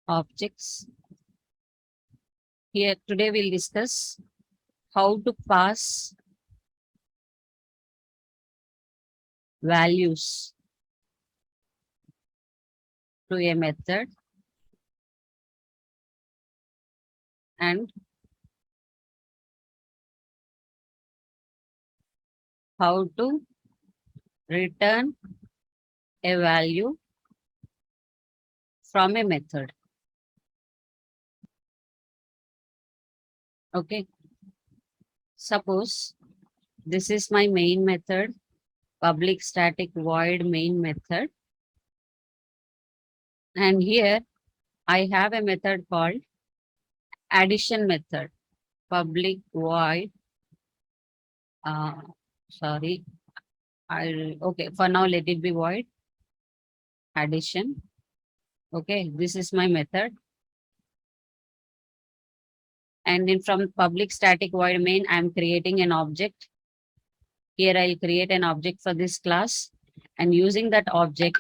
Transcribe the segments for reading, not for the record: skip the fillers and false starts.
objects. Here today we'll discuss how to pass values to a method and how to return a value from a method. Okay. Suppose this is my main method, public static void main method. And here I have a method called addition method, public void. Uh, sorry, okay, for now let it be void addition. Okay, this is my method. And then from public static void main, I'm creating an object. Here I'll create an object for this class. And using that object,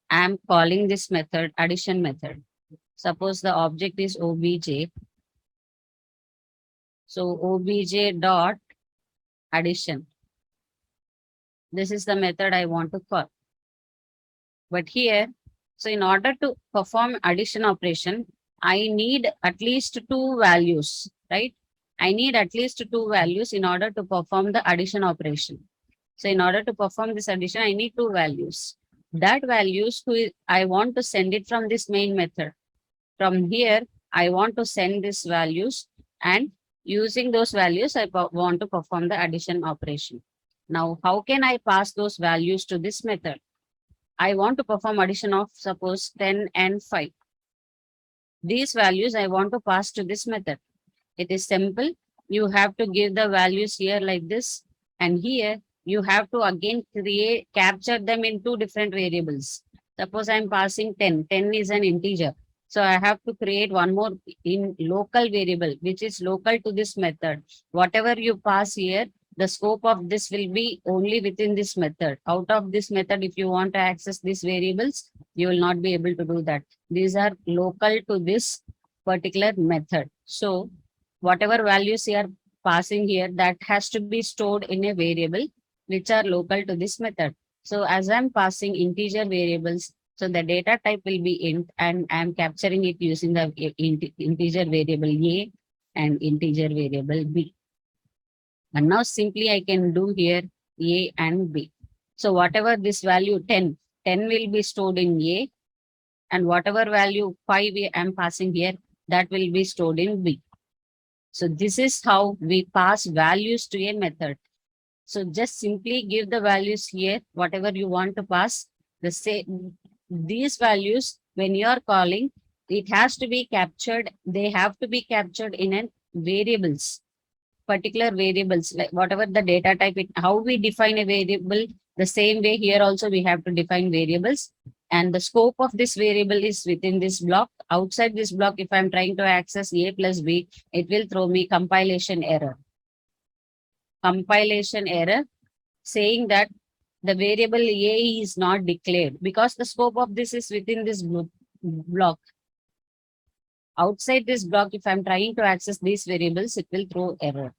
I'm calling this method addition method. Suppose the object is obj. So obj dot addition. This is the method I want to call. But here, so in order to perform addition operation, I need at least two values, right? I need at least two values in order to perform the addition operation. So in order to perform this addition, I need two values. That values, I want to send it from this main method. From here, I want to send these values, and using those values, I want to perform the addition operation. Now, how can I pass those values to this method? I want to perform addition of suppose 10 and 5. These values I want to pass to this method. It is simple. You have to give the values here like this, and here you have to again capture them in two different variables. Suppose I'm passing 10. 10 is an integer. So I have to create one more in local variable, which is local to this method. Whatever you pass here, the scope of this will be only within this method. Out of this method, if you want to access these variables, you will not be able to do that. These are local to this particular method. So whatever values you are passing here, that has to be stored in a variable which are local to this method. So as I'm passing integer variables, so the data type will be int, and I'm capturing it using the integer variable a and integer variable b. And now simply I can do here a and b. So whatever this value 10, 10 will be stored in a, and whatever value 5 I'm passing here, that will be stored in b. So this is how we pass values to a method. So just simply give the values here, whatever you want to pass. The same, these values, when you are calling, it has to be captured. They have to be captured in an variables, particular variables, like whatever the data type, how we define a variable, the same way here also we have to define variables. And the scope of this variable is within this block. Outside this block, if I'm trying to access a plus b, it will throw me compilation error. Compilation error saying that the variable a is not declared because the scope of this is within this block. Outside this block, if I'm trying to access these variables, it will throw error.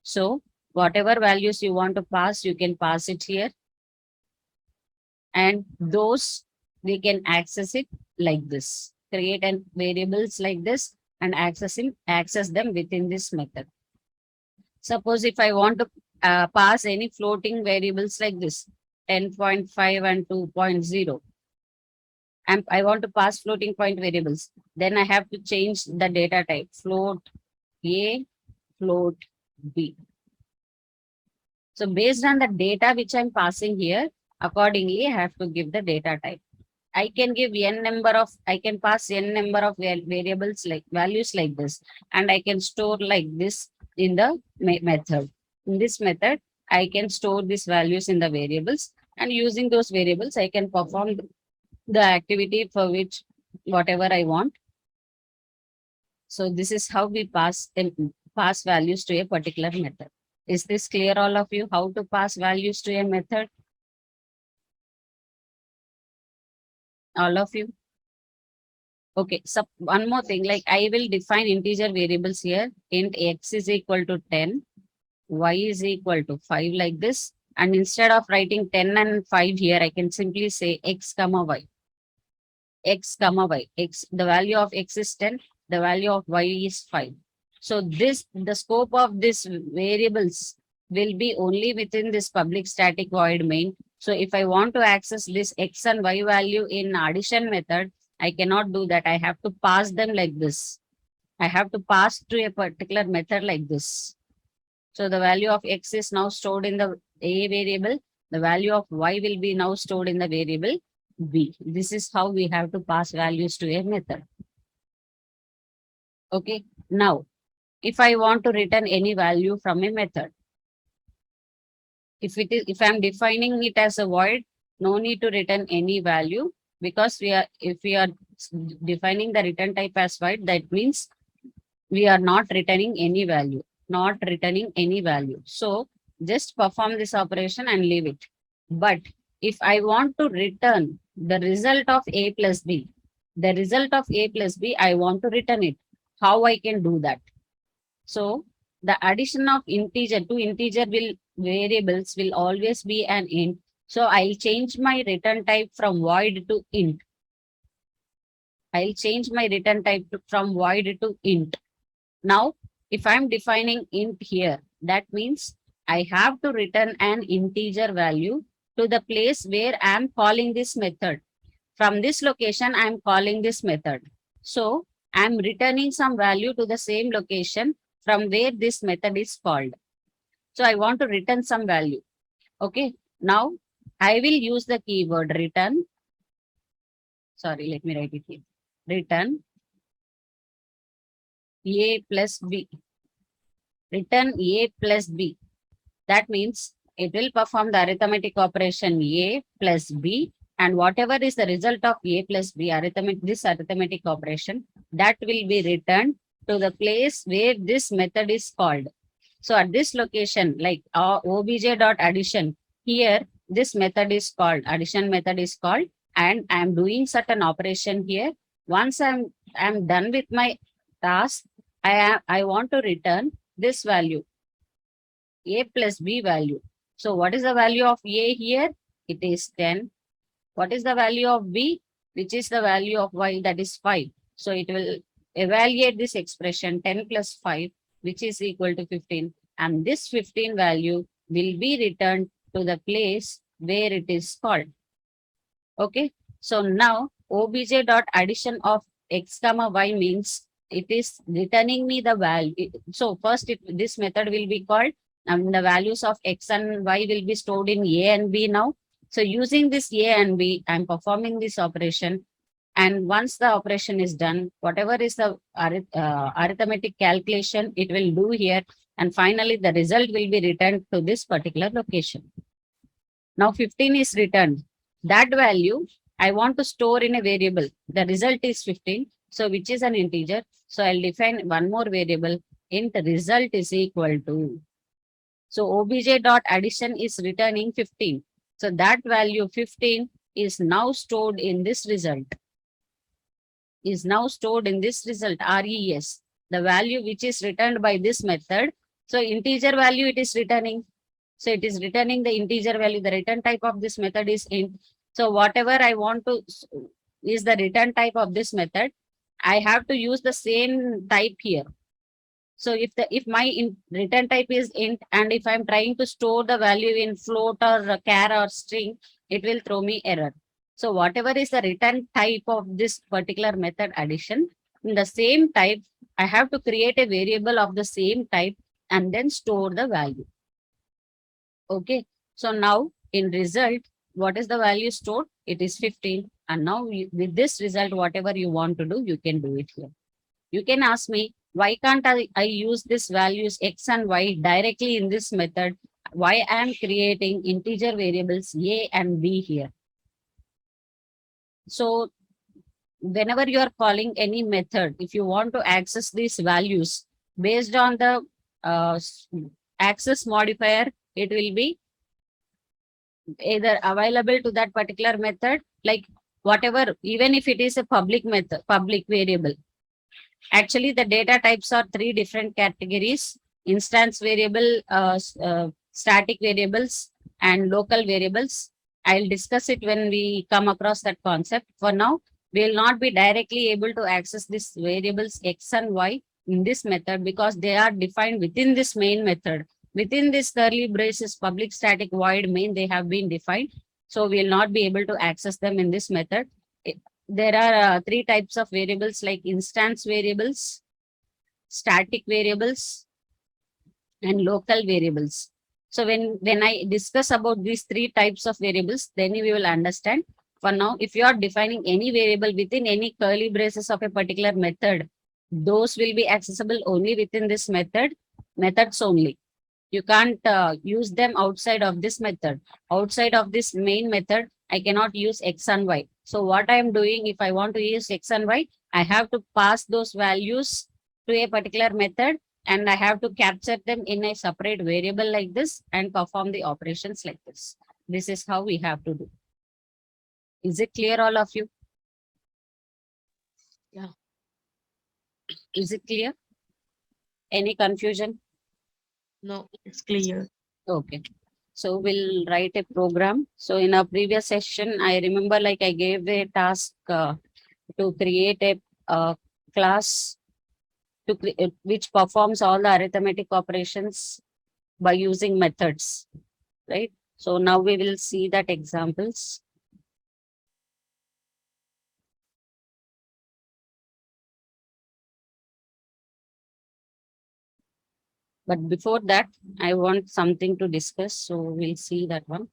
So whatever values you want to pass, you can pass it here. And those, we can access it like this. Create an variables like this and access them within this method. Suppose if I want to pass any floating variables like this, 10.5 and 2.0, and I want to pass floating point variables, then I have to change the data type, float A, float B. So based on the data which I'm passing here, accordingly, I have to give the data type. I can give I can pass n number of variables like values like this, and I can store like this in the method. In this method, I can store these values in the variables, and using those variables, I can perform the activity for which whatever I want. So this is how we pass values to a particular method. Is this clear, all of you, how to pass values to a method? All of you? Okay, so one more thing, like I will define integer variables here. Int x is equal to 10, y is equal to 5 like this. And instead of writing 10 and 5 here, I can simply say x comma y, x comma y. X, the value of x is 10, the value of y is 5. So this, the scope of this variables will be only within this public static void main. So if I want to access this x and y value in addition method, I cannot do that. I have to pass them like this. I have to pass to a particular method like this. So the value of x is now stored in the A variable. The value of y will be now stored in the variable B. This is how we have to pass values to a method. Okay. Now, if I want to return any value from a method, if I'm defining it as a void, no need to return any value, because if we are defining the return type as void, that means we are not returning any value, not returning any value. So just perform this operation and leave it. But if I want to return the result of A plus B, the result of A plus B, I want to return it. How I can do that? So the addition of integer to integer will variables will always be an int. So I'll change my return type from void to int. I'll change my return type from void to int. Now, if I'm defining int here, that means I have to return an integer value to the place where I'm calling this method. From this location, I'm calling this method. So I'm returning some value to the same location from where this method is called. So I want to return some value. Okay. Now I will use the keyword return. Sorry, let me write it here. Return A plus B. Return A plus B. That means it will perform the arithmetic operation A plus B, and whatever is the result of A plus B, this arithmetic operation, that will be returned to the place where this method is called. So at this location, like obj.addition, here this method is called, addition method is called, and I am doing certain operation here. Once I'm done with my task, I want to return this value, A plus B value. So what is the value of A here? It is 10. What is the value of B? Which is the value of Y? That is 5. So it will evaluate this expression 10 plus 5, which is equal to 15. And this 15 value will be returned to the place where it is called. Okay. So now obj.addition of x comma y means it is returning me the value. So first this method will be called, and the values of x and y will be stored in A and B now. So using this A and B, I'm performing this operation. And once the operation is done, whatever is the arithmetic calculation, it will do here. And finally, the result will be returned to this particular location. Now 15 is returned. That value I want to store in a variable. The result is 15. So which is an integer. So I'll define one more variable. Int result is equal to. So obj.addition is returning 15. So that value 15 is now stored in this result. Is now stored in this result, res, the value which is returned by this method. So integer value it is returning. So it is returning the integer value. The return type of this method is int. So whatever I want to is the return type of this method, I have to use the same type here. So if my return type is int, and if I'm trying to store the value in float or char or string, it will throw me error. So whatever is the return type of this particular method addition, in the same type, I have to create a variable of the same type and then store the value. Okay. So now in result, what is the value stored? It is 15. And now with this result, whatever you want to do, you can do it here. You can ask me, why can't I use these values x and y directly in this method? Why I am creating integer variables A and B here? So whenever you are calling any method, if you want to access these values based on the access modifier, it will be either available to that particular method. Like whatever, even if it is a public method, public variable. Actually, the data types are three different categories: instance variable, static variables, and local variables. I'll discuss it when we come across that concept. For now, we will not be directly able to access these variables X and Y in this method because they are defined within this main method. Within this curly braces public static void main, they have been defined. So we will not be able to access them in this method. There are three types of variables like instance variables, static variables, and local variables. So when I discuss about these three types of variables, then you will understand. For now, if you are defining any variable within any curly braces of a particular method, those will be accessible only within this methods only. You can't use them outside of this method. Outside of this main method, I cannot use X and Y. So what I am doing, if I want to use X and Y, I have to pass those values to a particular method, and I have to capture them in a separate variable like this and perform the operations like this. This is how we have to do. Is it clear, all of you? Yeah. Is it clear? Any confusion? No, it's clear. Okay. So we'll write a program. So in our previous session, I remember like I gave a task to create a class which performs all the arithmetic operations by using methods, right? So now we will see that examples. But before that, I want something to discuss. So we'll see that one.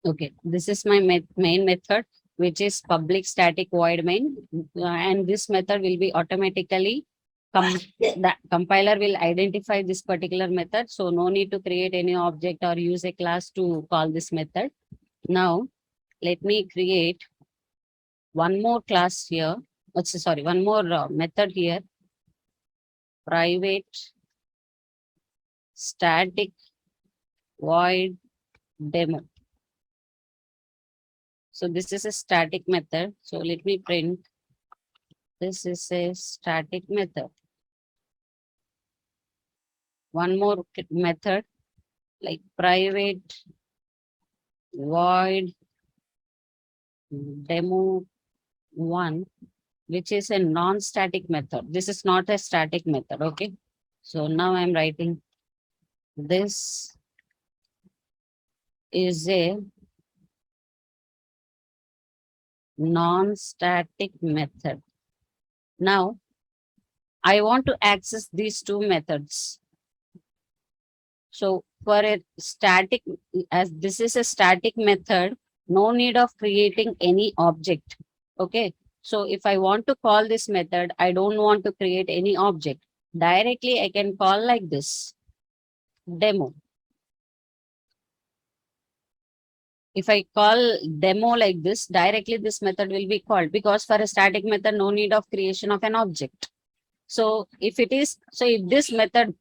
Okay, this is my main method, which is public static void main. And this method will be automatically, the compiler will identify this particular method. So no need to create any object or use a class to call this method. Now, let me create one more class here. Sorry, one more method here. Private static void demo. So this is a static method. So let me print. This is a static method. One more method like private void demo one, which is a non-static method. This is not a static method. Okay. So now I'm writing this is a non-static method. Now I want to access these two methods. So for a static, as this is a static method, no need of creating any object. Okay. So if I want to call this method, I don't want to create any object. Directly, I can call like this, demo. If I call demo like this, directly this method will be called, because for a static method, no need of creation of an object. So if it is, so if this method,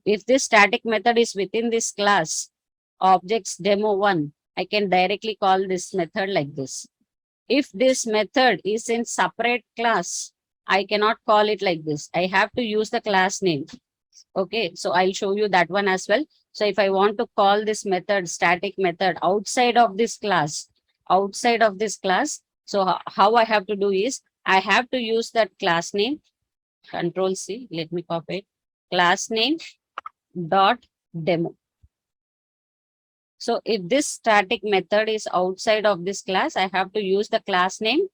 if this static method is within this class, objects demo one, I can directly call this method like this. If this method is in separate class, I cannot call it like this. I have to use the class name. Okay, so I'll show you that one as well. So if I want to call this method, static method, outside of this class, so how I have to do is, I have to use that class name, Control C, let me copy it, class name dot demo. So if this static method is outside of this class, I have to use the class name.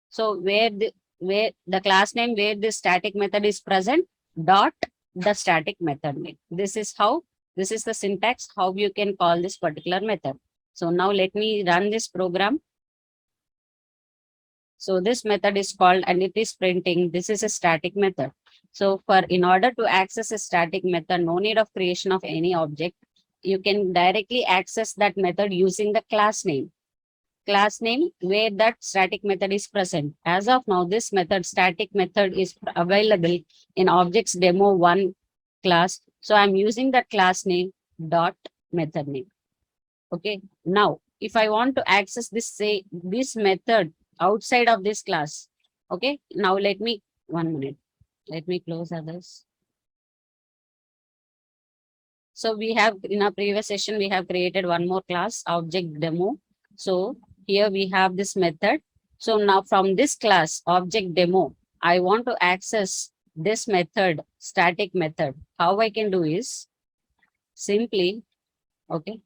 So where the class name where this static method is present, dot the static method name. This is the syntax, how you can call this particular method. So now let me run this program. So this method is called, and it is printing, this is a static method. So in order to access a static method, no need of creation of any object. You can directly access that method using the class name. class name where that static method is present. As of now, this method, static method, is available in objects demo 1 class. So I'm using that class name dot method name. Okay. Now, if I want to access this, say, this method outside of this class. Okay. Now let me, 1 minute. Let me close others. So we have, in our previous session, we have created one more class, object demo. So here we have this method. So now from this class, object demo, I want to access this method, static method. How I can do is simply, okay,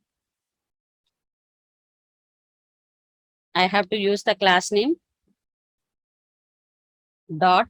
I have to use the class name dot,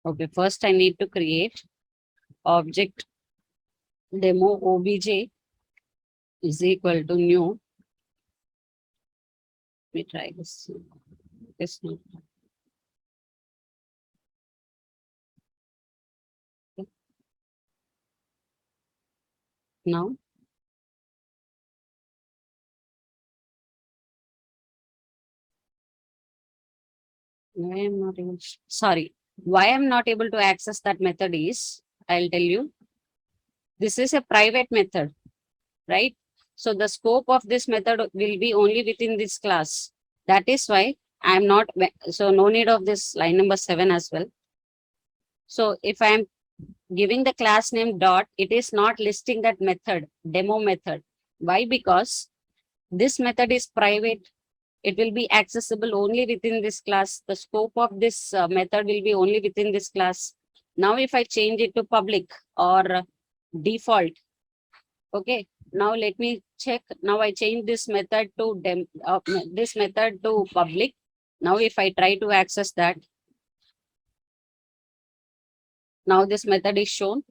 okay, first I need to create object demo obj is equal to new. Let me try this. This one. Okay. Now, why I'm not able, sorry, why I'm not able to access that method is, I'll tell you, this is a private method, right? So the scope of this method will be only within this class. That is why I'm not, so no need of this line number 7 as well. So if I'm giving the class name dot, it is not listing that method, demo method. Why? Because this method is private. It will be accessible only within this class. The scope of this method will be only within this class. Now, if I change it to public or default, okay. Now let me check. Now I change this method to this method to public. Now if I try to access that, now this method is shown.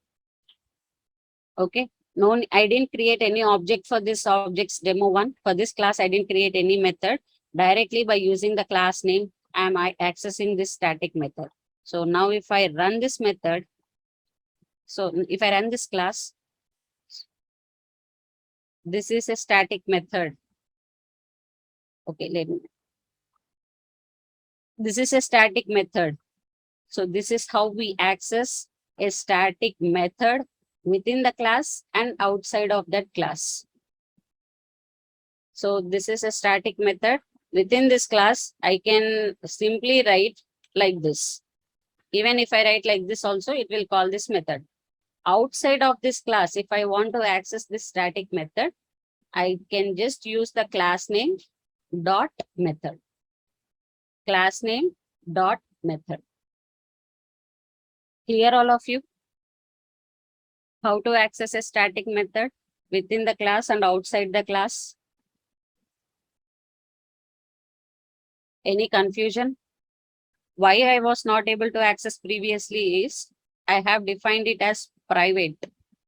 Okay. No, I didn't create any object for this objects demo 1. For this class, I didn't create any method. Directly by using the class name, am I accessing this static method. So now if I run this method, so if I run this class, this is a static method. Okay, this is a static method. So this is how we access a static method within the class and outside of that class. So this is a static method. Within this class, I can simply write like this. Even if I write like this also, it will call this method. Outside of this class, if I want to access this static method, I can just use the class name dot method. Class name dot method. Clear all of you? How to access a static method within the class and outside the class? Any confusion? Why I was not able to access previously is I have defined it as private.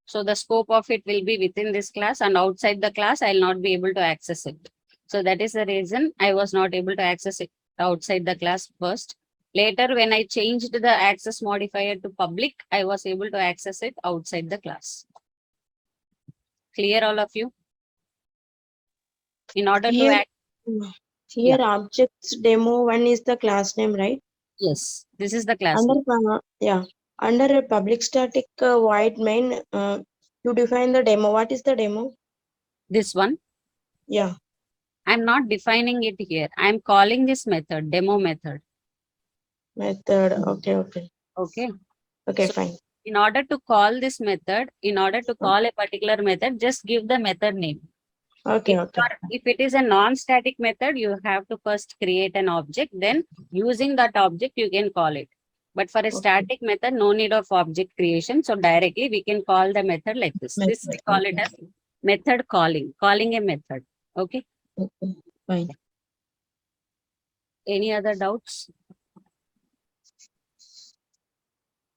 So the scope of it will be within this class and outside the class, I'll not be able to access it. So that is the reason I was not able to access it outside the class first. Later, when I changed the access modifier to public, I was able to access it outside the class. Clear all of you? In order to Here, act, here objects demo 1 is the class name, right? yes, this is the class Under name. under a public static void main, you define the demo. What is the demo? This one, Yeah, I'm not defining it here. I'm calling this method, demo method. method. Okay. Okay. Okay, So fine. in order to call this method, in order to call a particular method, just give the method name. Okay. If it is a non-static method, you have to first create an object. Then using that object, you can call it. But for a static method, no need of object creation. So directly we can call the method like this. This we Method. call it Okay. as Method calling a method. Okay. Okay, fine. Any other doubts?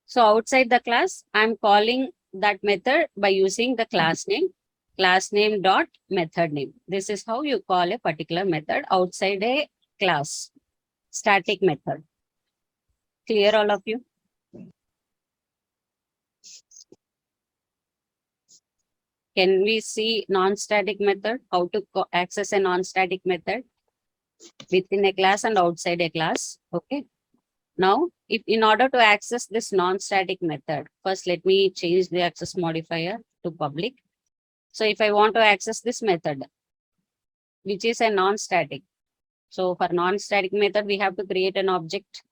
So outside the class, I'm calling that method by using the class name dot method name. This is how you call a particular method outside a class, static method. Clear, all of you? Can we see non-static method? How to access a non-static method within a class and outside a class? Okay. Now, if in order to access this non-static method, first let me change the access modifier to public. So if I want to access this method, which is a non-static. So for non-static method, we have to create an object.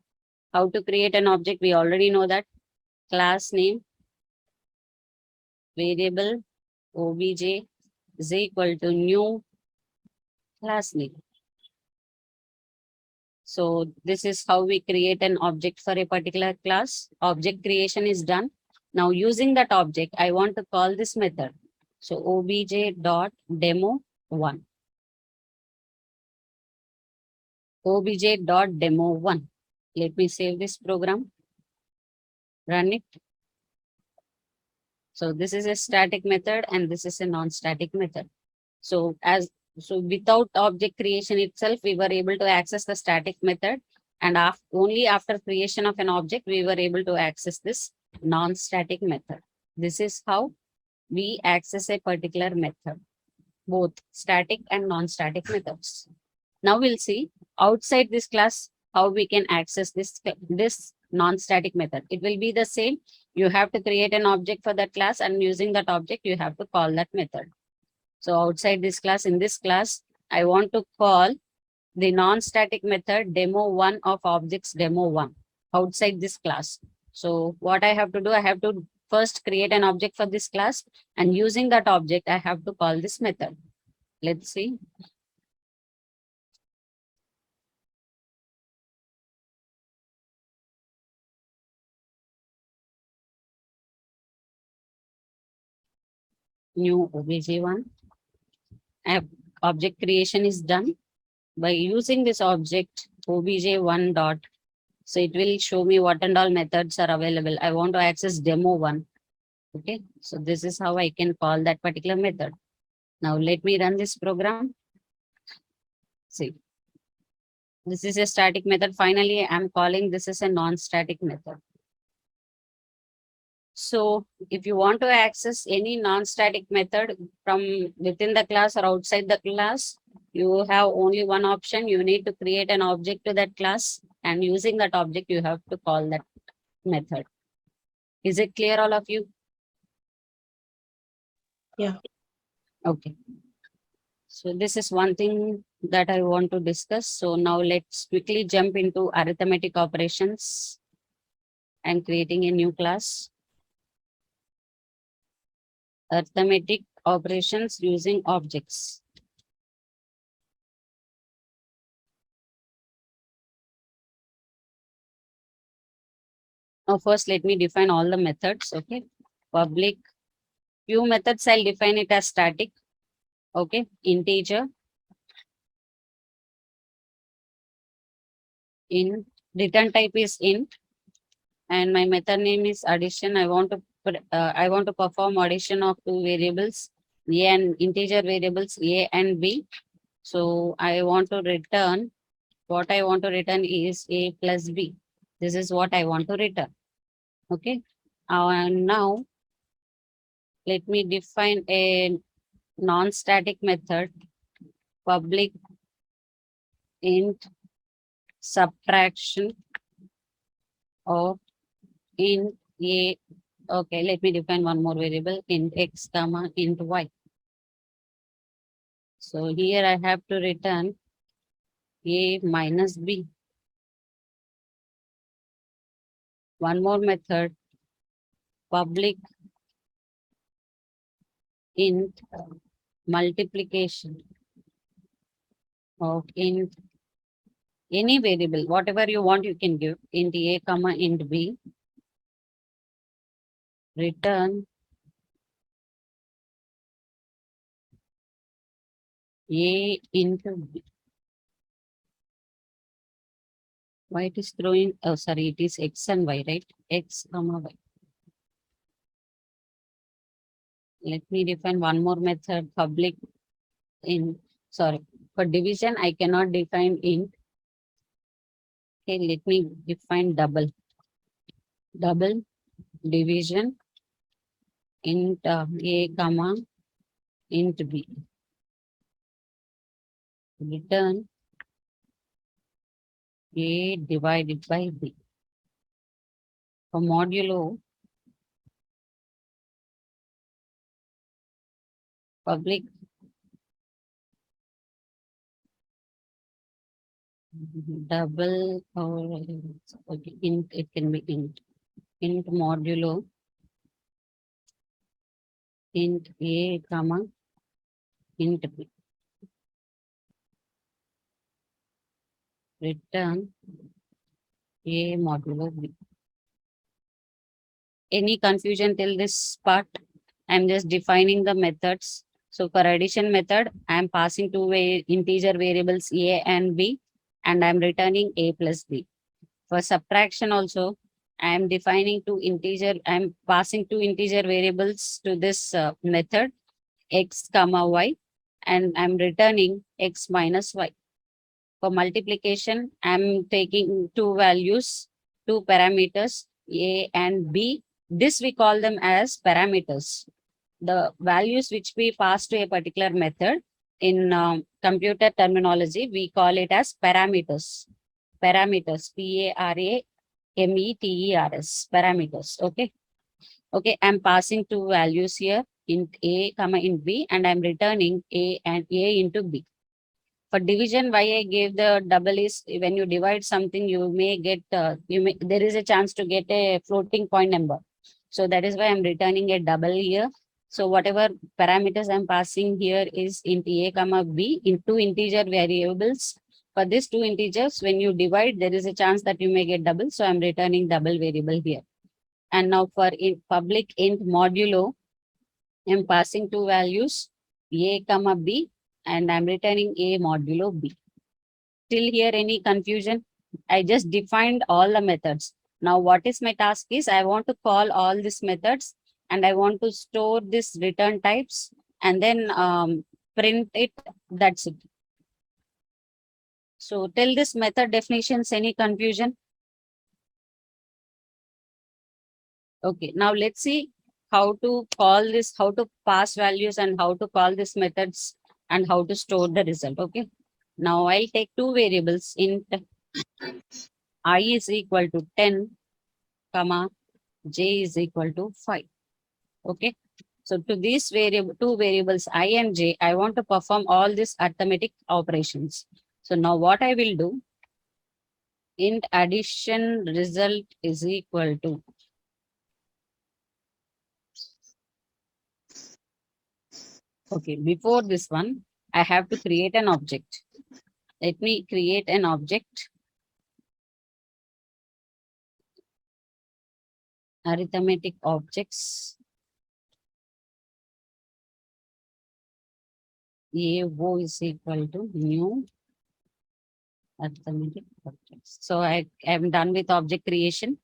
How to create an object? We already know that. Class name, variable, obj is equal to new class name. So this is how we create an object for a particular class. Object creation is done. Now using that object, I want to call this method. So obj dot demo one. Obj dot demo one. Let me save this program, run it. So this is a static method and this is a non-static method. So without object creation itself, we were able to access the static method, and only after creation of an object, we were able to access this non-static method. This is how we access a particular method, both static and non-static methods. Now we'll see outside this class how we can access this non-static method. It will be the same. You have to create an object for that class, and using that object, you have to call that method. So outside this class, in this class, I want to call the non-static method demo1 of objects demo1 outside this class. So what I have to do, I have to first create an object for this class, and using that object, I have to call this method. Let's see. New obj1. Object creation is done. By using this object obj1 dot, so it will show me what and all methods are available. I want to access demo1. Okay, so this is how I can call that particular method. Now let me run this program. See, this is a static method. Finally, I'm calling this is a non-static method. So if you want to access any non-static method from within the class or outside the class, you have only one option. You need to create an object to that class, and using that object, you have to call that method. Is it clear, all of you? Yeah. Okay. So this is one thing that I want to discuss. So now let's quickly jump into arithmetic operations and creating a new class. Arithmetic operations using objects. Now first let me define all the methods. Okay. Public. Few methods I'll define it as static. Okay. Integer. In return type is int, and my method name is addition. I want to perform addition of two variables, a and integer variables a and b. So I want to return, what I want to return is a plus b. This is what I want to return. Okay. And now let me define a non-static method, public int subtraction of int a. Okay, let me define one more variable, int x comma int y. So here I have to return a minus b. One more method, public int multiplication of int any variable, whatever you want, you can give int a comma int b. Return A into B. Why it is throwing, oh sorry, it is X and Y, right? X comma Y. Let me define one more method, public in, sorry, for division, I cannot define int. Okay, let me define double. Double division int A comma int B. Return A divided by B. For modulo, public double or okay, int, it can be int modulo int A comma int B. Return A modulo B. Any confusion till this part? I'm just defining the methods. So for addition method, I'm passing two integer variables A and B, and I'm returning A plus B. For subtraction also, I'm defining I'm passing two integer variables to this method, X comma Y, and I'm returning X minus Y. For multiplication, I'm taking two values, two parameters, A and B. This we call them as parameters. The values which we pass to a particular method in computer terminology, we call it as parameters. Parameters, P-A-R-A-M-E-T-E-R-S, parameters. Okay. Okay, I'm passing two values here, int A comma int B, and I'm returning A and A into B. For division, why I gave the double is when you divide something, you may get, there is a chance to get a floating point number. So that is why I'm returning a double here. So whatever parameters I'm passing here is int A comma B in two integer variables. For these two integers, when you divide, there is a chance that you may get double. So I'm returning double variable here. And now for public int modulo, I'm passing two values, A comma B, and I'm returning A modulo B. Till here, any confusion? I just defined all the methods. Now, what is my task is I want to call all these methods and I want to store this return types and then print it. That's it. So till this method definitions, any confusion? Okay, now let's see how to call this, how to pass values and how to call these methods and how to store the result. Okay. Now I'll take two variables int I is equal to 10, comma, j is equal to 5. Okay. So to these two variables I and j, I want to perform all these arithmetic operations. So now what I will do, int addition result is equal to, okay, before this one, I have to create an object. Let me create an object, arithmetic objects, AO is equal to new arithmetic objects. So I am done with object creation.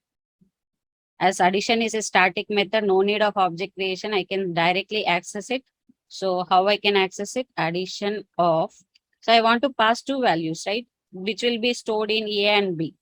As addition is a static method, no need of object creation, I can directly access it. So how I can access it? Addition of, so I want to pass two values, right? Which will be stored in A and B.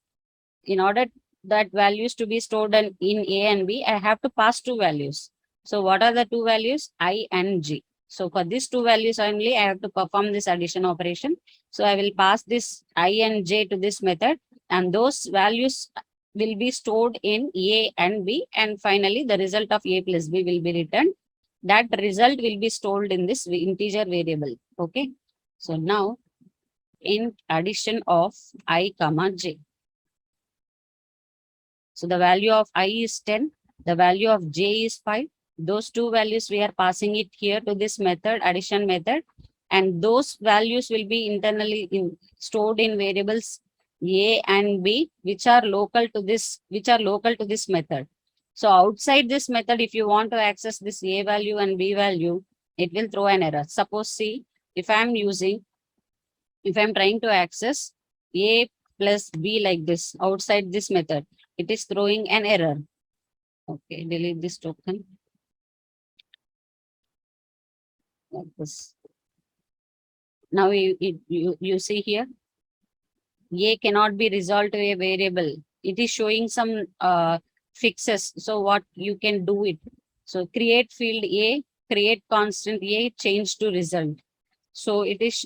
In order that values to be stored in A and B, I have to pass two values. So what are the two values? I and J. So for these two values only, I have to perform this addition operation. So I will pass this I and J to this method, and those values will be stored in A and B, and finally the result of A plus B will be returned. That result will be stored in this integer variable. Okay. So now in addition of I comma J. So the value of I is 10, the value of J is 5. Those two values we are passing it here to this method, addition method, and those values will be internally stored in variables A and B, which are local to this method. So outside this method, if you want to access this A value and B value, it will throw an error. Suppose see, if I'm using, if I'm trying to access A plus B like this outside this method, it is throwing an error. Okay, delete this token like this. Now you see here, A cannot be resolved to a variable. It is showing some fixes. So what you can do it. So create field A, create constant A, change to result. So it is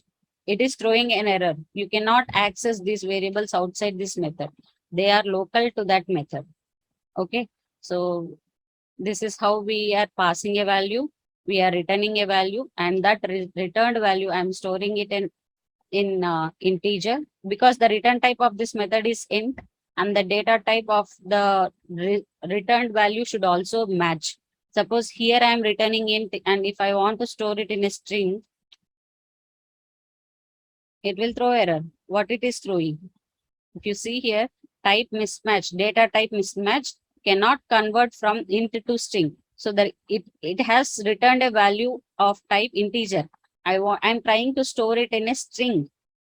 throwing an error. You cannot access these variables outside this method. They are local to that method. Okay. So this is how we are passing a value. We are returning a value, and that returned value, I'm storing it in integer, because the return type of this method is int, and the data type of the returned value should also match. Suppose here I am returning int, and if I want to store it in a string, it will throw error. What it is throwing? If you see here, type mismatch, data type mismatch cannot convert from int to string. So that it has returned a value of type integer. I'm trying to store it in a string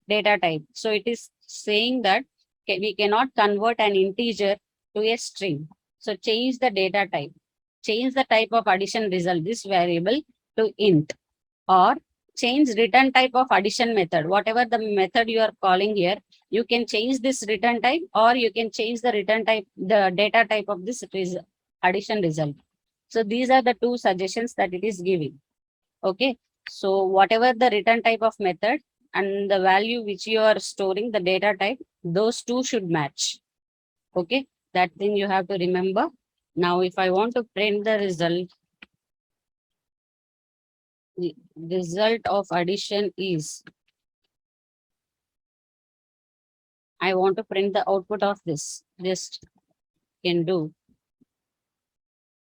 data type. So it is saying that we cannot convert an integer to a string. So change the data type. Change the type of addition result, this variable, to int, or change return type of addition method. Whatever the method you are calling here, you can change this return type, or you can change the return type, the data type of this addition result. So these are the two suggestions that it is giving. Okay. So whatever the return type of method and the value which you are storing, the data type, those two should match. Okay. That thing you have to remember. Now, if I want to print the result of addition is, I want to print the output of this. Just can do.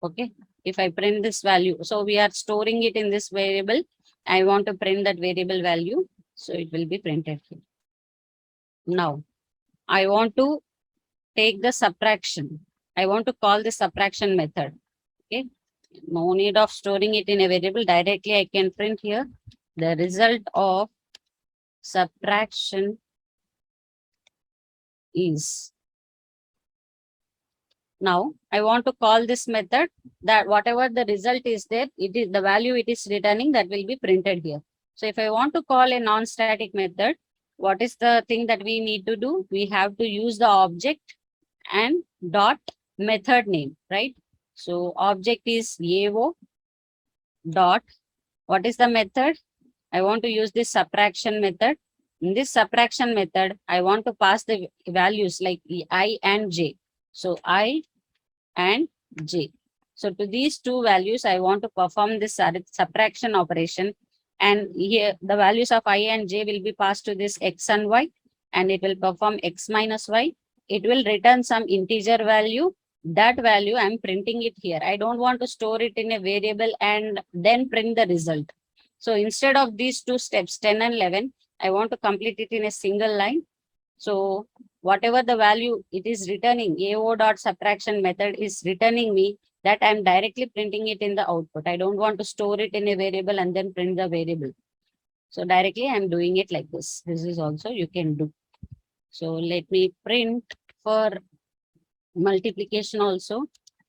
Okay. If I print this value, so we are storing it in this variable. I want to print that variable value. So it will be printed here. Now, I want to take the subtraction. I want to call the subtraction method. Okay. No need of storing it in a variable. Directly I can print here the result of subtraction is. Now I want to call this method, that whatever the result is there, it is the value it is returning, that will be printed here. So if I want to call a non-static method, what is the thing that we need to do? We have to use the object and dot method name, right? So object is AO dot, what is the method? I want to use this subtraction method. In this subtraction method, I want to pass the values like I and j. So I and j. So to these two values, I want to perform this subtraction operation. And here the values of I and j will be passed to this x and y, and it will perform x minus y. It will return some integer value. That value I'm printing it here. I don't want to store it in a variable and then print the result. So instead of these two steps, 10 and 11, I want to complete it in a single line. So whatever the value it is returning, AO dot subtraction method is returning me, that I'm directly printing it in the output. I don't want to store it in a variable and then print the variable. So directly I'm doing it like this. This is also you can do. So let me print for multiplication also.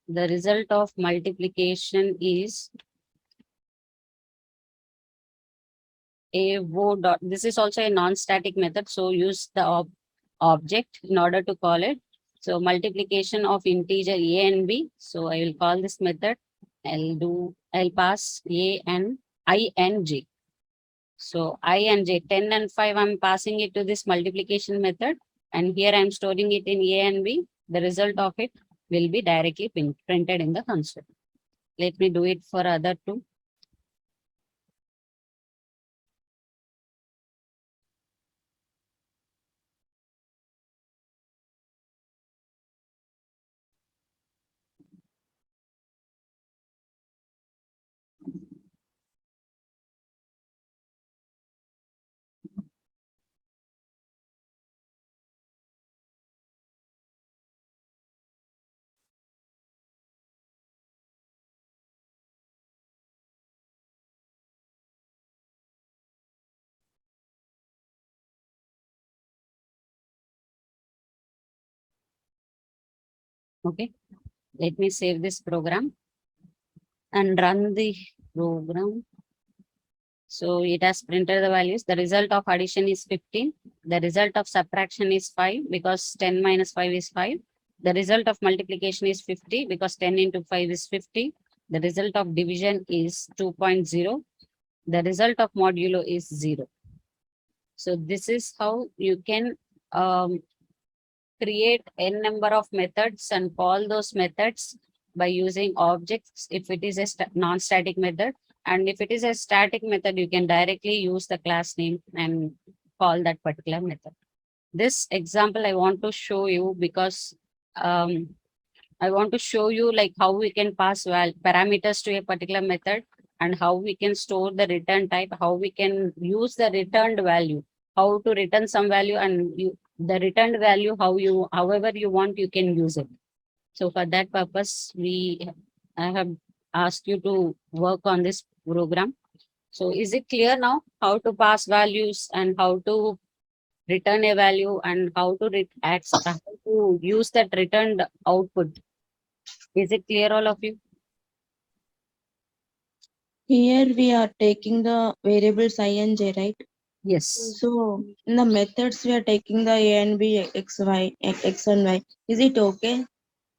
The result of multiplication is AO dot. This is also a non-static method. So use the object in order to call it. So multiplication of integer a and b. So I will call this method. I'll pass a and I and j. So I and j, 10 and 5, I'm passing it to this multiplication method. And here I'm storing it in a and b. The result of it will be directly printed in the console. Let me do it for other two. Okay, let me save this program and run the program. So it has printed the values. The result of addition is 15. The result of subtraction is 5 because 10 minus 5 is 5. The result of multiplication is 50 because 10 into 5 is 50. The result of division is 2.0. The result of modulo is 0. So this is how you can um, create n number of methods and call those methods by using objects if it is a non-static method. And if it is a static method, you can directly use the class name and call that particular method. This example I want to show you because um, I want to show you like how we can pass parameters to a particular method and how we can store the return type, how we can use the returned value, how to return some value and the returned value, however you want, you can use it. So for that purpose, I have asked you to work on this program. So is it clear now how to pass values and how to return a value and how to how to use that returned output? Is it clear, all of you? Here we are taking the variables I and j, right? Yes. So in the methods we are taking the a and b, x, y, x and y. Is it okay?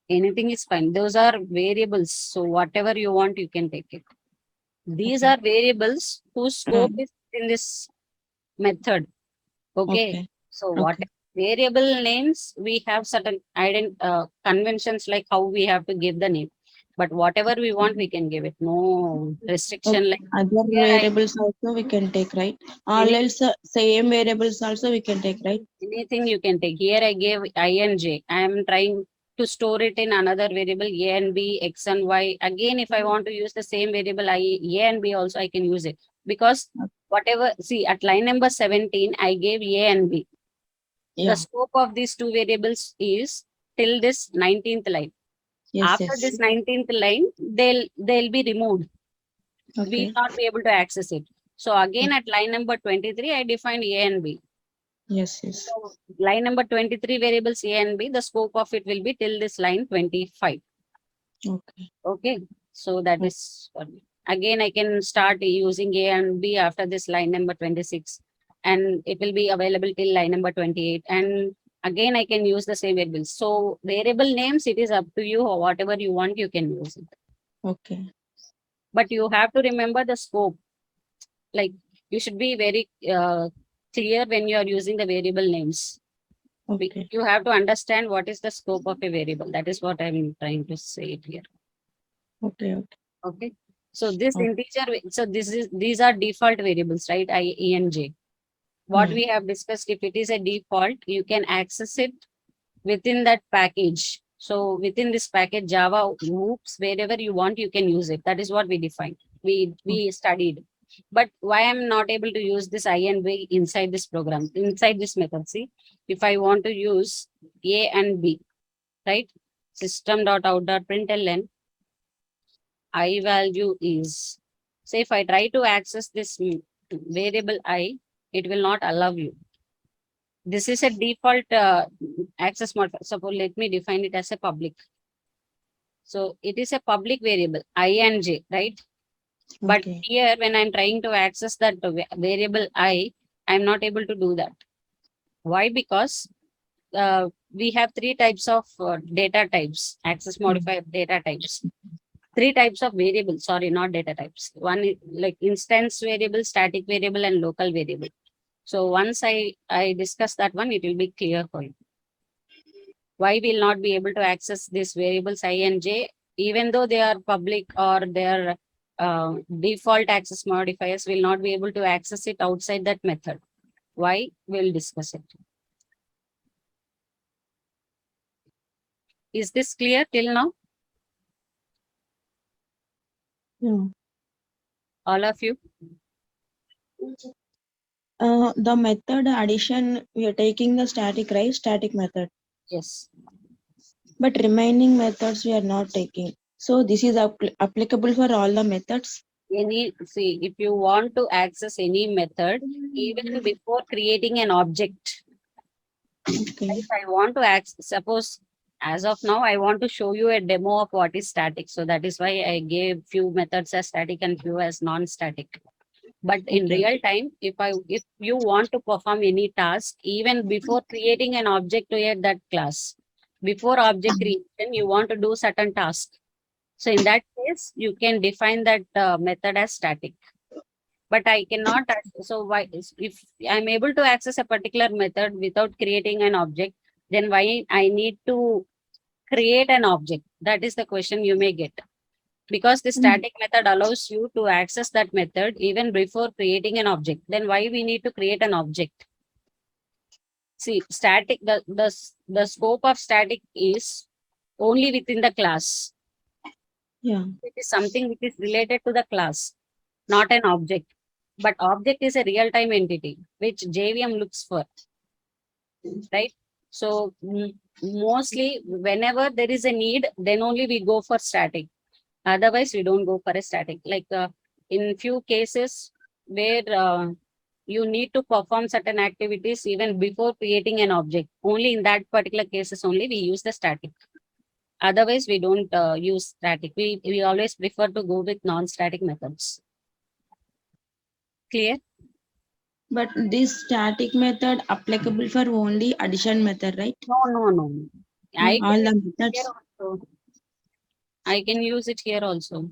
Anything is fine. Those are variables. So whatever you want, you can take it. These Okay. are variables whose scope is in this method. Okay. Okay. So what Okay. variable names, we have certain conventions like how we have to give the name. But whatever we want, we can give it. No restriction. Okay. Like Other here, variables also we can take, right? All any else same variables also we can take, right? anything you can take. Here I gave I and j. I am trying to store it in another variable a and b, x and y. Again, if I want to use the same variable a and b also, I can use it because whatever. See, at line number 17, I gave a and b. The Yeah. scope of these two variables is till this 19th line. Yes. After Yes. this 19th line, they'll be removed. We Okay. will not be able to access it. So again, at line number 23, I defined a and b. Yes. Yes. So line number 23 variables a and b, the scope of it will be till this line 25. Okay. Okay. So that is again, I can start using a and b after this line number 26, and it will be available till line number 28. And again, I can use the same variables. So variable names, it is up to you, or whatever you want, you can use it. Okay. But you have to remember the scope. Like you should be very clear when you are using the variable names. Okay. You have to understand what is the scope of a variable. That is what I'm trying to say it here. Okay. Okay. Okay. So this Okay. integer, so these are default variables, right? I, E, and J. What Hmm. we have discussed, if it is a default, you can access it within that package. So within this package, Java loops, wherever you want, you can use it. That is what we defined. We studied. But why I'm not able to use this I and B inside this program, inside this method? See, if I want to use A and B, right? System.out.println, I value is. So if I try to access this variable I, it will not allow you. This is a default access mode. Suppose let me define it as a public. So it is a public variable, I and j, right? But Okay. here, when I'm trying to access that variable I, I'm not able to do that. Why? Because we have three types of data types, access Hmm. modifier data types. Three types of variables, sorry, not data types. One is like instance variable, static variable, and local variable. So once I discuss that one, it will be clear for you. Why we'll not be able to access these variables I and j, even though they are public or they are default access modifiers, will not be able to access it outside that method. Why? We'll discuss it. Is this clear till now, Yeah. all of you? The method addition, we are taking the static, right? Static method. Yes. But remaining methods we are not taking. So this is applicable for all the methods. Any, see, if you want to access any method, even before creating an object, Okay. if I want to access, suppose As of now, I want to show you a demo of what is static. So that is why I gave few methods as static and few as non-static. But in Okay. real time, if you want to perform any task, even before creating an object to that class, before object creation, you want to do certain task. So in that case, you can define that method as static. But I cannot. So why if I'm able to access a particular method without creating an object, then why I need to create an object? That is the question you may get. Because the Mm. static method allows you to access that method even before creating an object. Then why we need to create an object? See, static, the scope of static is only within the class. Yeah. It is something which is related to the class, not an object. But object is a real-time entity, which JVM looks for, right? So mostly whenever there is a need, then only we go for static. Otherwise, we don't go for a static. Like in few cases where you need to perform certain activities even before creating an object. Only in that particular cases only we use the static. Otherwise, we don't use static. We always prefer to go with non-static methods. Clear? But this static method applicable for only addition method, right? No, no, no. No, I can all the use it here methods. also. I can use it here also.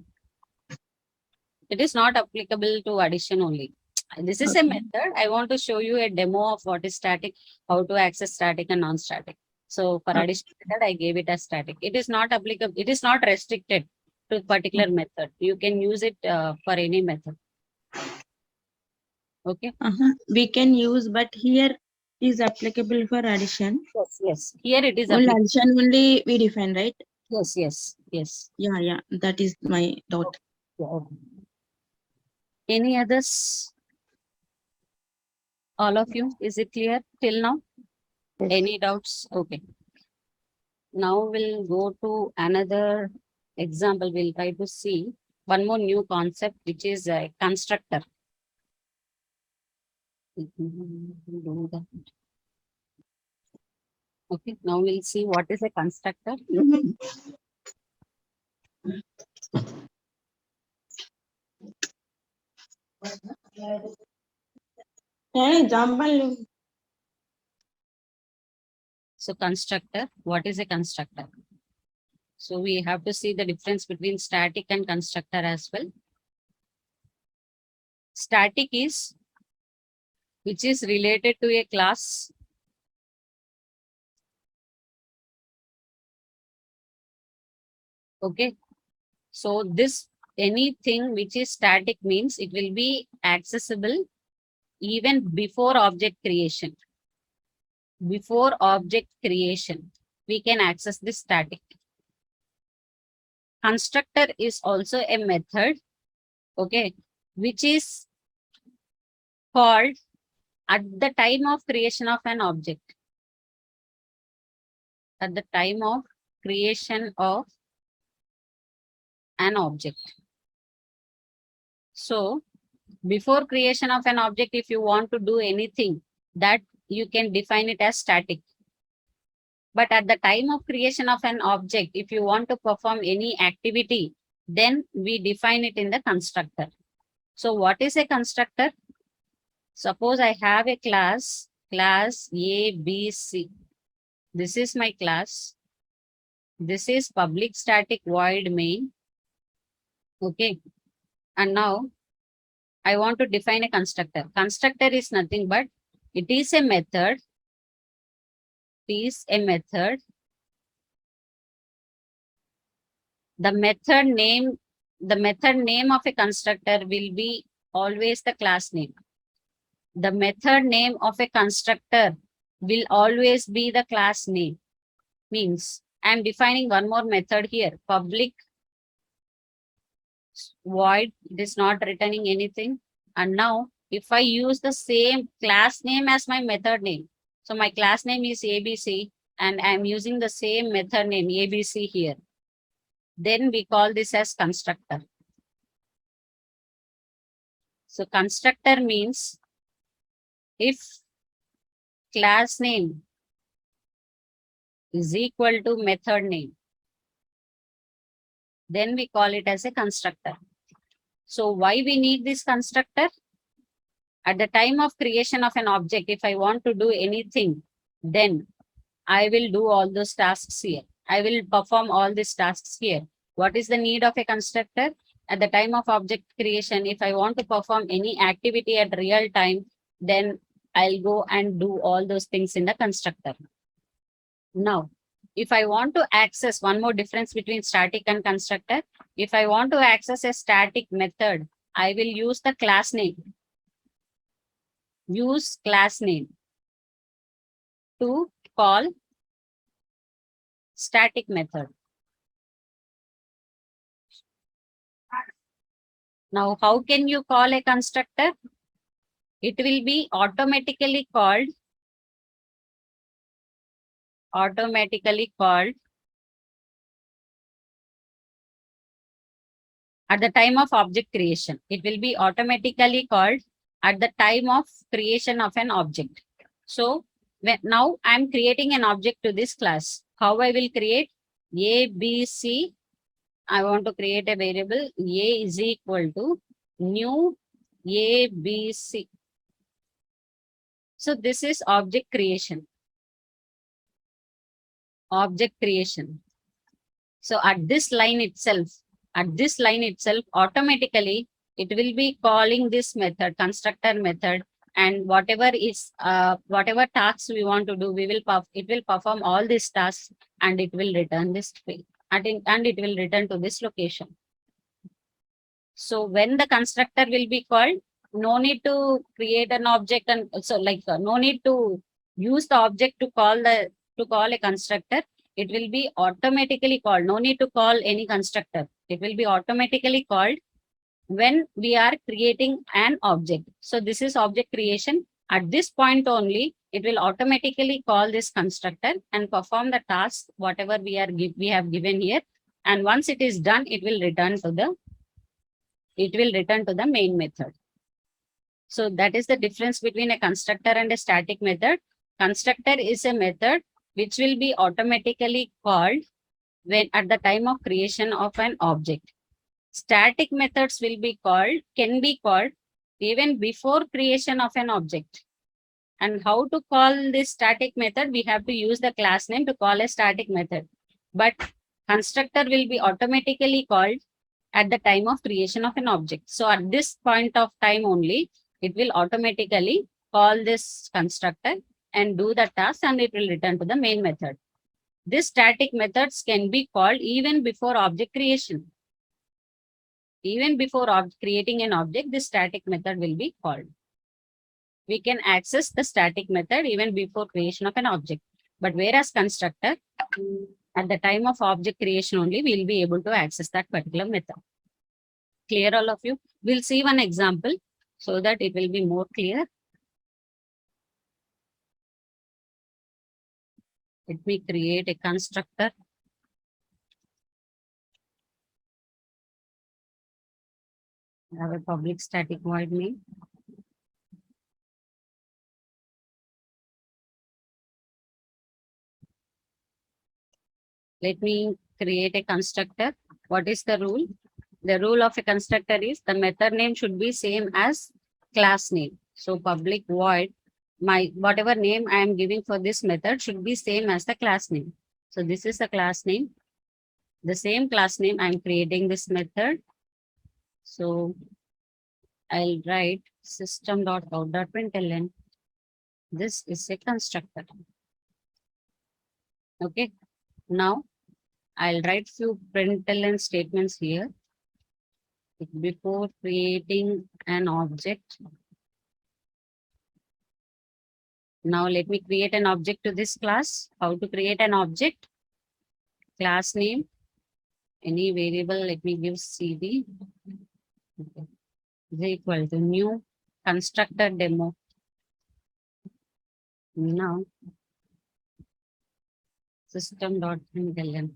It is not applicable to addition only. This is a Okay. method. I want to show you a demo of what is static, how to access static and non-static. So for Okay. addition method, I gave it as static. It is not applicable. It is not restricted to particular method. You can use it for any method. Okay. We can use, but here is applicable for addition. Yes, yes. Here it is Only applicable. addition only we define, right? Yes, yes, yes. Yeah, yeah. That is my doubt. Okay, okay. Any others? All of you, is it clear till now? Any doubts? Okay. Now we'll go to another example. We'll try to see one more new concept, which is a constructor. Do that. Okay, now we'll see what is a constructor. Hey, example. So constructor, what is a constructor? So we have to see the difference between static and constructor as well. Static is which is related to a class. Okay, so this anything which is static means it will be accessible even before object creation. Before object creation, we can access this static. Constructor is also a method, okay, which is called at the time of creation of an object. At the time of creation of an object. So, before creation of an object, if you want to do anything, that you can define it as static. But at the time of creation of an object, if you want to perform any activity, then we define it in the constructor. So what is a constructor? Suppose I have a class A, B, C. This is my class. This is public static void main. Okay. And now I want to define a constructor. Constructor is nothing but it is a method. It is a method. The method name of a constructor will be always the class name. The method name of a constructor will always be the class name. Means I'm defining one more method here. Public void, it is not returning anything. And now if I use the same class name as my method name, so my class name is ABC and I'm using the same method name ABC here, then we call this as constructor. So constructor means if class name is equal to method name. Then we call it as a constructor. So why we need this constructor? At the time of creation of an object, if I want to do anything, then I will do all those tasks here. I will perform all these tasks here. What is the need of a constructor? At the time of object creation, if I want to perform any activity at real time, then I'll go and do all those things in the constructor. Now, if I want to access one more difference between static and constructor, if I want to access a static method, I will use the class name. Use class name to call static method. Now, how can you call a constructor? It will be automatically called at the time of object creation. It will be automatically called at the time of creation of an object. So now I'm creating an object to this class. How I will create? A, B, C. I want to create a variable. A is equal to new A, B, C. So this is object creation. Object creation. So at this line itself, automatically it will be calling this method, constructor method, and whatever tasks we want to do, it will perform all these tasks, and it will return this tree, and it will return to this location. So when the constructor will be called, no need to create an object, and so no need to use the object to call a constructor. It will be automatically called. No need to call any constructor. It will be automatically called when we are creating an object. So this is object creation. At this point only, it will automatically call this constructor and perform the task, whatever we have given here. And once it is done, it will return to the main method. So that is the difference between a constructor and a static method. Constructor is a method which will be automatically called when at the time of creation of an object. Static methods can be called even before creation of an object. And how to call this static method? We have to use the class name to call a static method. But constructor will be automatically called at the time of creation of an object. So at this point of time only, it will automatically call this constructor and do the task, and it will return to the main method. These static methods can be called even before object creation. Even before creating an object, this static method will be called. We can access the static method even before creation of an object. But whereas constructor, at the time of object creation only, we will be able to access that particular method. Clear, all of you? We'll see one example so that it will be more clear. Let me create a constructor. I have a public static void name. Let me create a constructor. What is the rule? The rule of a constructor is the method name should be same as class name. So public void, whatever name I am giving for this method should be same as the class name. So this is the class name. The same class name I am creating this method. So I'll write system.out.println. This is a constructor. Okay. Now I'll write few println statements here. Before creating an object. Now let me create an object to this class. How to create an object? Class name, any variable, let me give cd. Okay. Is equal to new constructor demo. Now system.println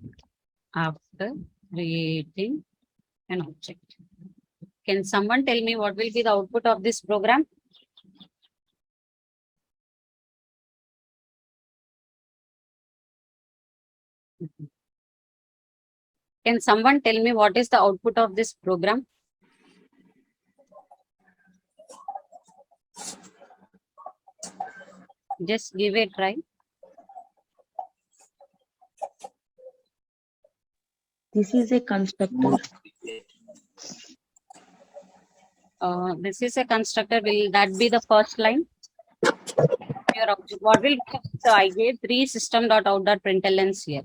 after creating an object. Can someone tell me what will be the output of this program? Can someone tell me what is the output of this program? Just give it a try. This is a constructor. This is a constructor. Will that be the first line? Your object. What will be? So I gave three system.out.printlns here.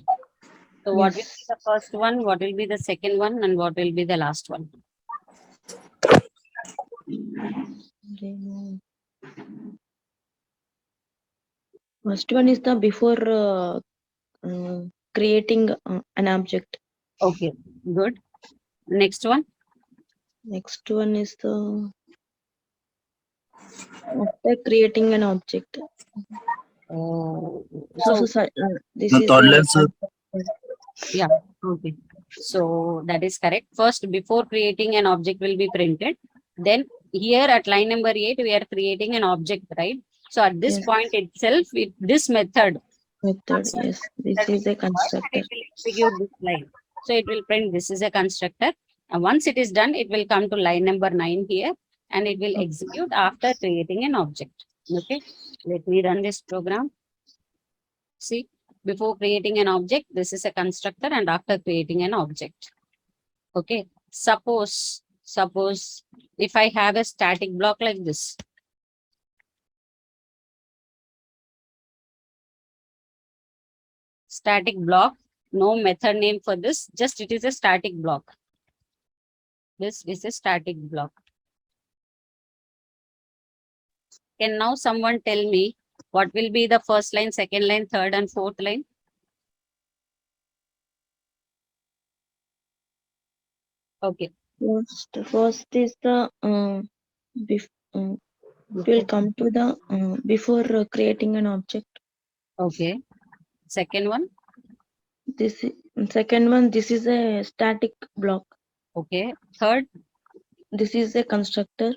So what will Yes. be the first one? What will be the second one? And what will be the last one? First one is the before creating an object. Okay, good. Next one. Next one is the after creating an object. Oh, So, so this The is a toddlers, yeah, okay. So that is correct. First, before creating an object will be printed. Then here at line number 8, we are creating an object, right? So at this yes point itself, this method method. Yes, this that will is a call and constructor. it will execute this line. So it will print this is a constructor. And once it is done, it will come to line number 9 here and it will execute after creating an object. Okay, let me run this program. See, before creating an object, this is a constructor and after creating an object. Okay, suppose if I have a static block like this, static block, no method name for this, just it is a static block. This is a static block. Can now someone tell me what will be the first line, second line, third and fourth line? Okay. First is the bef- uh, will come to the before creating an object. Okay. Second one. This second one. This is a static block. Okay. Third. This is a constructor,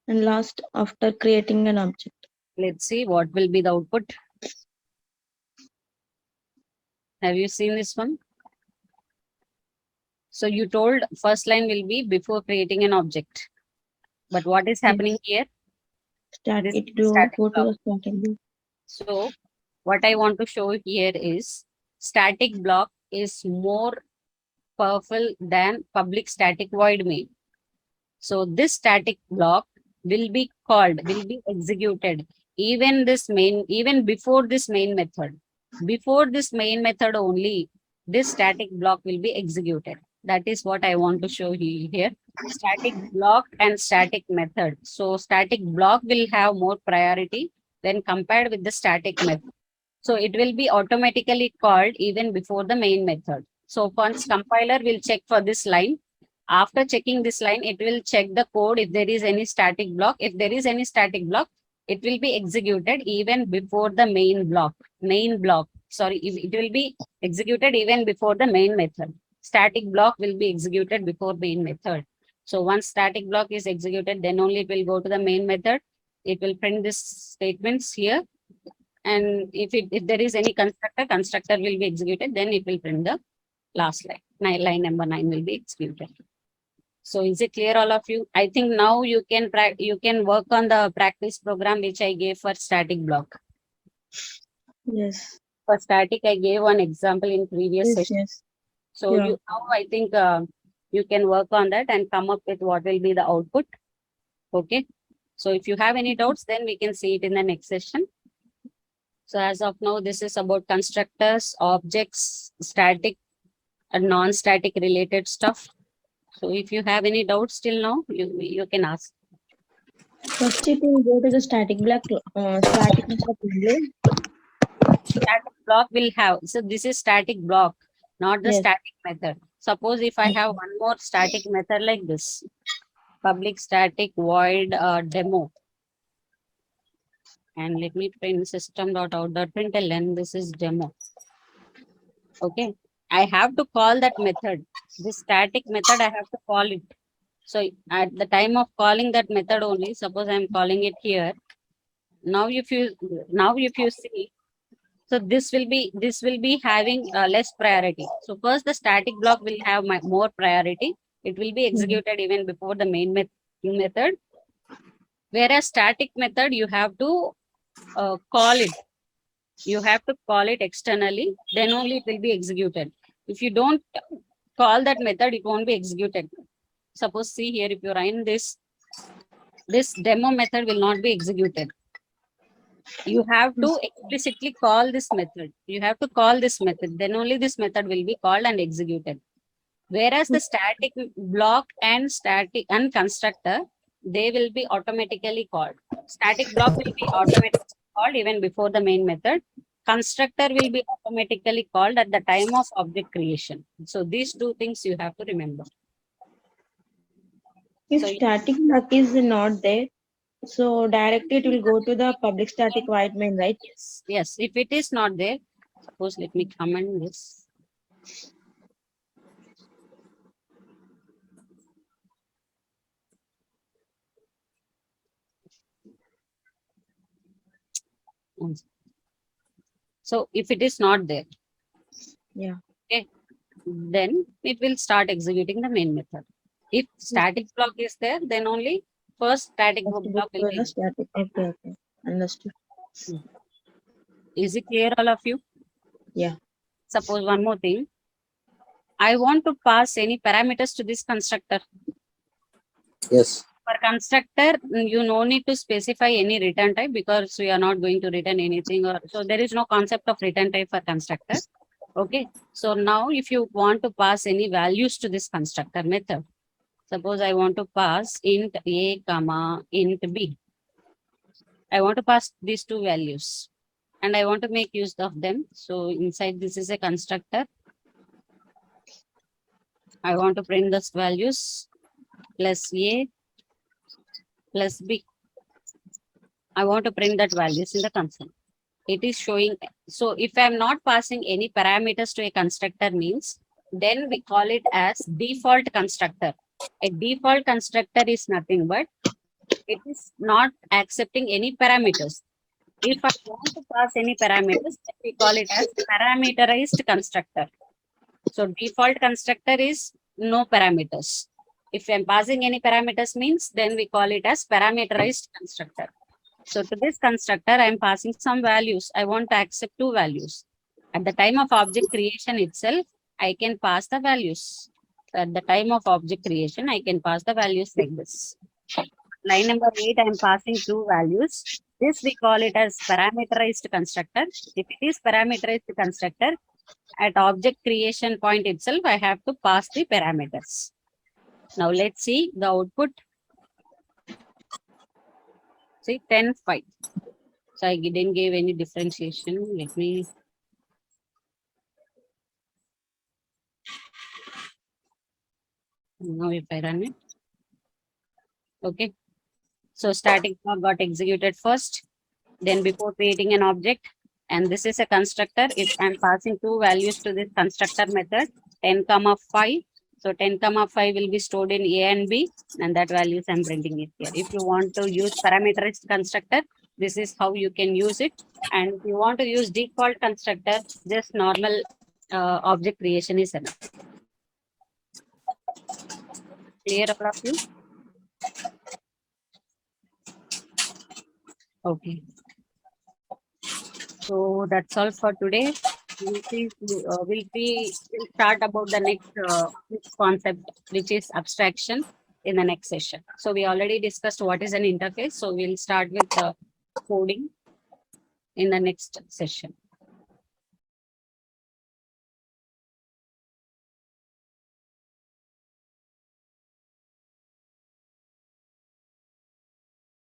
and last after creating an object. Let's see what will be the output. Have you seen this one? So you told first line will be before creating an object. But what is happening here? This It is will static go to block. the static block. So what I want to show here is static block is more powerful than public static void main. So this static block will be called, will be executed even before this main method. Before this main method only, this static block will be executed. That is what I want to show you here. Static block and static method. So static block will have more priority when compared with the static method. So it will be automatically called even before the main method. So once compiler will check for this line, after checking this line, it will check the code if there is any static block. If there is any static block, it will be executed even before the main block. Sorry, it will be executed even before the main method. Static block will be executed before main method. So once static block is executed, then only it will go to the main method. It will print this statements here. And if there is any constructor will be executed, then it will print the last line. Line number 9 will be executed. So is it clear, all of you? I think now you can work on the practice program which I gave for static block. Yes. For static, I gave one example in previous Yes. session. Yes. So Yeah. you now I think you can work on that and come up with what will be the output. Okay. So if you have any doubts, then we can see it in the next session. So as of now, this is about constructors, objects, static and non-static related stuff. So if you have any doubts till now, you can ask. First, it will go to the static block. Static block only. Static block will have, so this is static block, not the Yes. static method. Suppose if I have one more static method like this, public static void demo. And let me print system.out.println, this is demo. Okay, I have to call that method. This static method, I have to call it. So at the time of calling that method only, suppose I'm calling it here. Now if you see, So this will be having less priority. So first the static block will have more priority. It will be executed even before the main method. Whereas static method, you have to call it. You have to call it externally, then only it will be executed. If you don't call that method, it won't be executed. Suppose see here, if you run this demo method will not be executed. You have to explicitly call this method. You have to call this method, then only this method will be called and executed. Whereas the static block and static and constructor, they will be automatically called. Static block will be automatically called even before the main method. Constructor will be automatically called at the time of object creation. So these two things you have to remember. If So static block is not there, so directly it will go to the public static void main, right? yes, if it is not there, suppose let me comment this. So if it is not there, Yeah. okay, then it will start executing the main method. If static block is there, then only first static Has to go block will to be the executed. static. Okay, okay. Understood. Is it clear, all of you? Yeah. Suppose one more thing. I want to pass any parameters to this constructor. Yes. For constructor, you no need to specify any return type because we are not going to return anything, or so there is no concept of return type for constructor. Okay. So now if you want to pass any values to this constructor method, suppose I want to pass int a comma int b. I want to pass these two values and I want to make use of them. So inside this is a constructor. I want to print those values plus a plus b. I want to print that values in the console. It is showing. So if I'm not passing any parameters to a constructor means, then we call it as default constructor. A default constructor is nothing but it is not accepting any parameters. If I want to pass any parameters, then we call it as parameterized constructor. So default constructor is no parameters. If I'm passing any parameters means, then we call it as parameterized constructor. So to this constructor, I'm passing some values. I want to accept two values. At the time of object creation itself, I can pass the values. At the time of object creation, I can pass the values like this. Line number 8, I'm passing two values. This we call it as parameterized constructor. If it is parameterized constructor, at object creation point itself, I have to pass the parameters. Now let's see the output. See 10, 5. So I didn't give any differentiation. Let me. Now if I run it. Okay. So static block got executed first. Then before creating an object, and this is a constructor. If I'm passing two values to this constructor method, 10 comma 5. So 10 comma 5 will be stored in A and B, and that values I'm printing it here. If you want to use parameterized constructor, this is how you can use it. And if you want to use default constructor, just normal object creation is enough. Clear, all of you? Okay. So that's all for today. We'll start about the next concept, which is abstraction, in the next session. So we already discussed what is an interface. So we'll start with the coding in the next session.